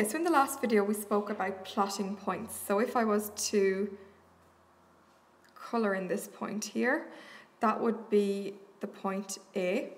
Okay, so in the last video we spoke about plotting points. So if I was to colour in this point here, that would be the point A.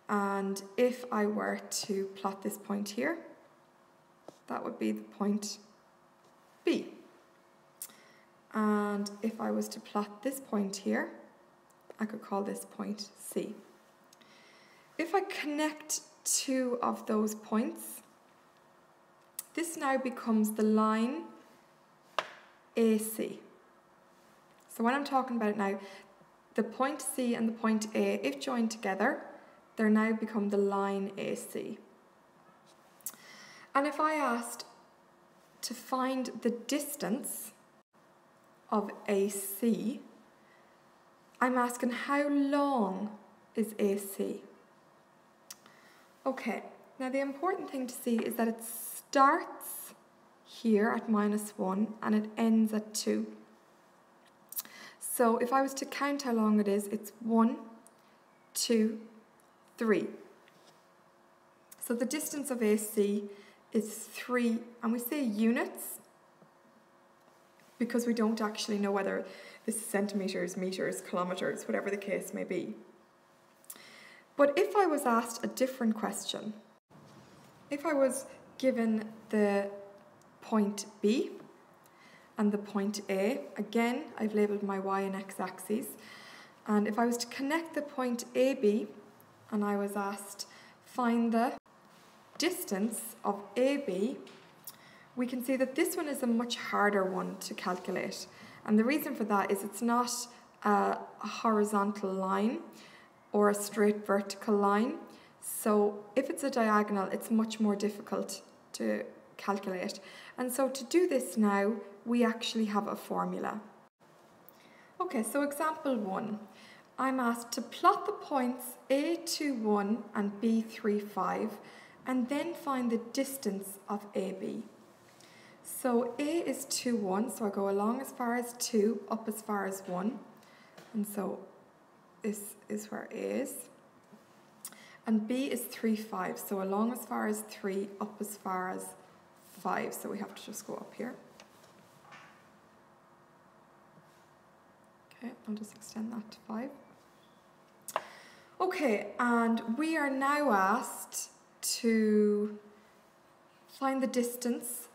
And if I were to plot this point here, that would be the point B. And if I was to plot this point here, I could call this point C. If I connect two of those points, this now becomes the line AC. So when I'm talking about it now, the point C and the point A, if joined together, they're now become the line AC. And if I asked to find the distance of AC, I'm asking how long is AC? Okay, now the important thing to see is that it starts here at -1 and it ends at 2. So if I was to count how long it is, it's 1, 2, 3. So the distance of AC is 3, and we say units because we don't actually know whether this is centimetres, metres, kilometres, whatever the case may be. But if I was asked a different question, if I was given the point B and the point A, again, I've labelled my y and x axes, and if I was to connect the point AB and I was asked find the distance of AB, we can see that this one is a much harder one to calculate. And the reason for that is it's not a horizontal line or a straight vertical line. So if it's a diagonal, it's much more difficult to calculate. And so to do this now, we actually have a formula. Okay, so example 1. I'm asked to plot the points A21 and B35 and then find the distance of AB. So A is 2, 1, so I go along as far as 2, up as far as 1. And so this is where A is. And B is 3, 5, so along as far as 3, up as far as 5. So we have to just go up here. Okay, I'll just extend that to 5. Okay, and we are now asked to find the distance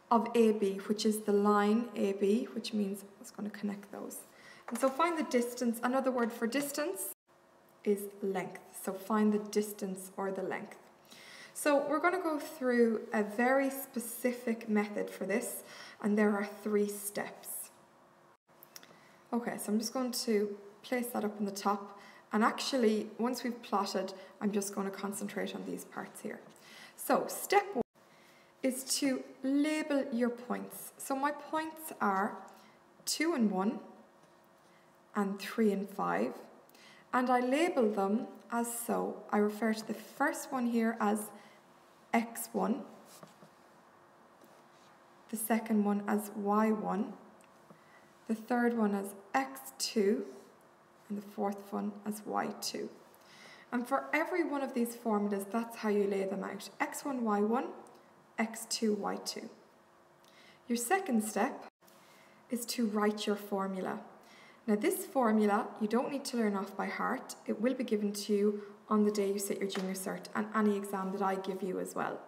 of AB, which is the line AB, which means it's going to connect those. And so find the distance. Another word for distance is length. So find the distance or the length. So we're going to go through a very specific method for this, and there are 3 steps. Okay, so I'm just going to place that up on the top, and actually once we've plotted, I'm just going to concentrate on these parts here. So step 1 is to label your points. So my points are 2 and 1 and 3 and 5, and I label them as so. I refer to the first one here as x1, the second one as y1, the third one as x2, and the fourth one as y2. And for every one of these formulas, that's how you lay them out. x1, y1, x2, y2. Your second step is to write your formula. Now this formula, you don't need to learn off by heart. It will be given to you on the day you sit your junior cert and any exam that I give you as well.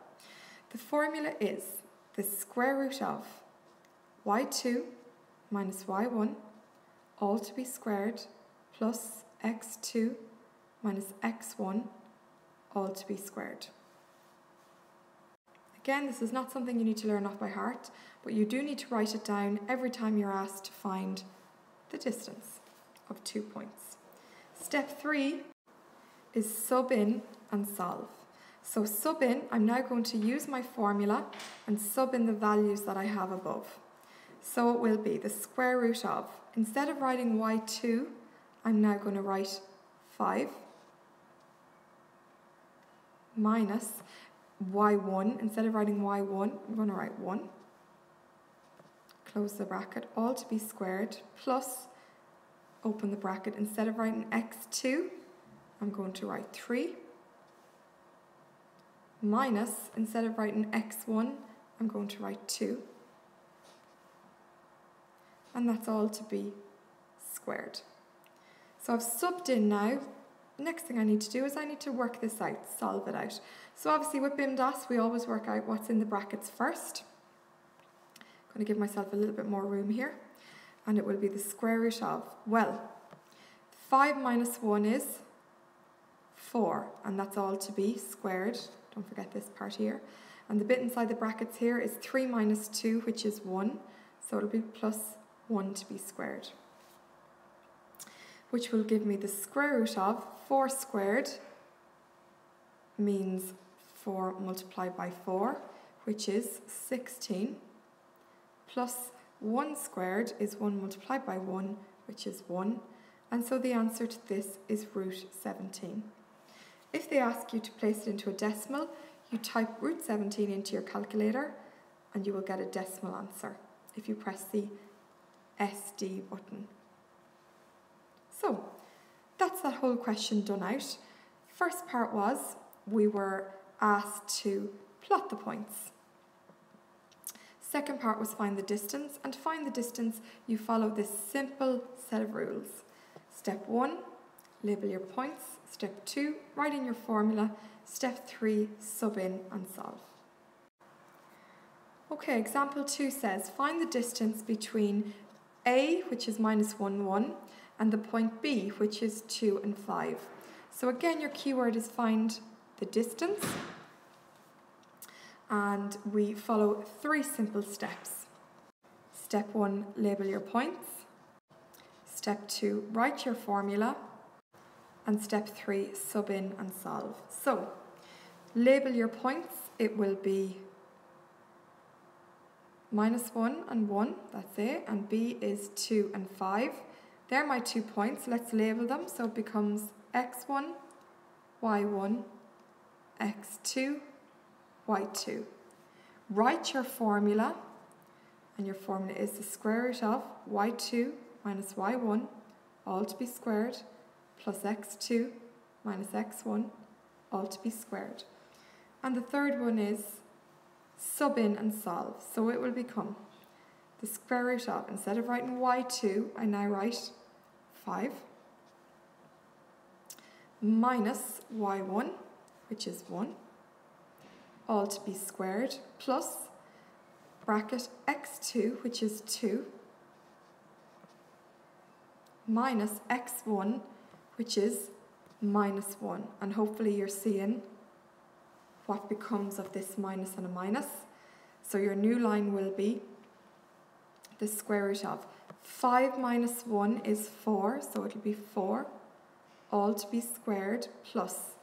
The formula is the square root of y2 minus y1, all to be squared, plus x2 minus x1, all to be squared. Again, this is not something you need to learn off by heart, but you do need to write it down every time you're asked to find the distance of 2 points. Step 3 is sub in and solve. So sub in, I'm now going to use my formula and sub in the values that I have above. So it will be the square root of, instead of writing y2, I'm now going to write 5 minus y1, instead of writing y1, I'm going to write 1. Close the bracket, all to be squared, plus, open the bracket, instead of writing x2, I'm going to write 3, minus, instead of writing x1, I'm going to write 2. And that's all to be squared. So I've subbed in now. Next thing I need to do is I need to work this out, solve it out. So obviously with BIMDAS, we always work out what's in the brackets first. I'm going to give myself a little bit more room here. And it will be the square root of, well, 5 minus 1 is 4, and that's all to be squared. Don't forget this part here. And the bit inside the brackets here is 3 minus 2, which is 1. So it'll be plus 1 to be squared, which will give me the square root of 4 squared means 4 multiplied by 4, which is 16, plus 1 squared is 1 multiplied by 1, which is 1. And so the answer to this is root 17. If they ask you to place it into a decimal, you type root 17 into your calculator and you will get a decimal answer if you press the SD button. So that's that whole question done out. First part was we were asked to plot the points. Second part was find the distance, and to find the distance you follow this simple set of rules. Step 1, label your points. Step 2, write in your formula. Step 3, sub in and solve. Okay, example 2 says find the distance between A, which is minus 1, 1, and the point B, which is 2 and 5. So again, your keyword is find the distance, and we follow 3 simple steps. Step 1, label your points. Step 2, write your formula. And step 3, sub in and solve. So, label your points. It will be minus 1 and 1, that's A, and B is 2 and 5. They're my 2 points. Let's label them. So it becomes x1, y1, x2, y2. Write your formula, and your formula is the square root of y2 minus y1, all to be squared, plus x2 minus x1, all to be squared. And the third one is sub in and solve. So it will become the square root of, instead of writing y2, I now write 5, minus y1, which is 1, all to be squared, plus bracket x2, which is 2, minus x1, which is minus 1. And hopefully you're seeing what becomes of this minus and a minus. So your new line will be the square root of 5 minus 1 is 4, so it'll be 4, all to be squared, plus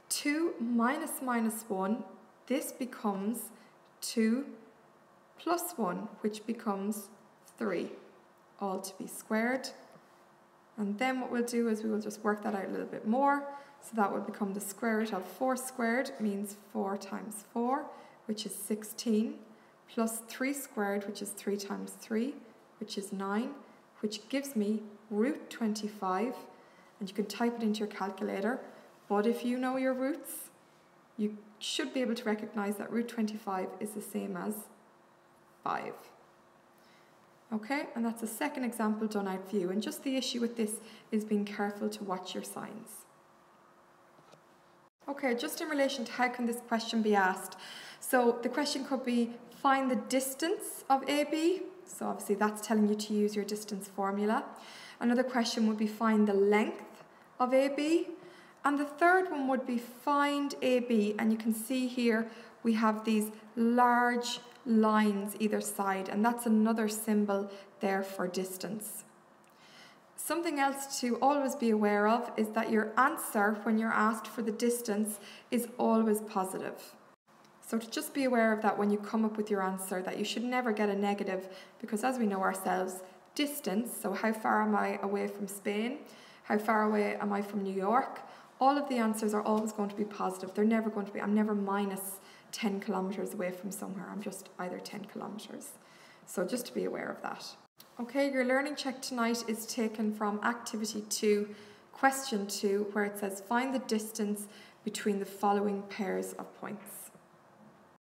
2 minus minus 1, this becomes 2 plus 1, which becomes 3, all to be squared. And then what we'll do is we will just work that out a little bit more. So that will become the square root of 4 squared means 4 times 4, which is 16, plus 3 squared, which is 3 times 3, which is 9, which gives me root 25. And you can type it into your calculator. But if you know your roots, you should be able to recognize that root 25 is the same as 5. Okay, and that's the second example done out for you. And just the issue with this is being careful to watch your signs. Okay, just in relation to how can this question be asked. So the question could be find the distance of AB. So obviously that's telling you to use your distance formula. Another question would be find the length of AB. And the third one would be find AB. And you can see here we have these large lines either side, and that's another symbol there for distance. Something else to always be aware of is that your answer when you're asked for the distance is always positive. So to just be aware of that when you come up with your answer, that you should never get a negative, because as we know ourselves, distance, so how far am I away from Spain, how far away am I from New York, all of the answers are always going to be positive. They're never going to be, I'm never minus 10 kilometers away from somewhere, I'm just either 10 kilometers. So just to be aware of that. Okay, your learning check tonight is taken from activity 2, question 2, where it says find the distance between the following pairs of points.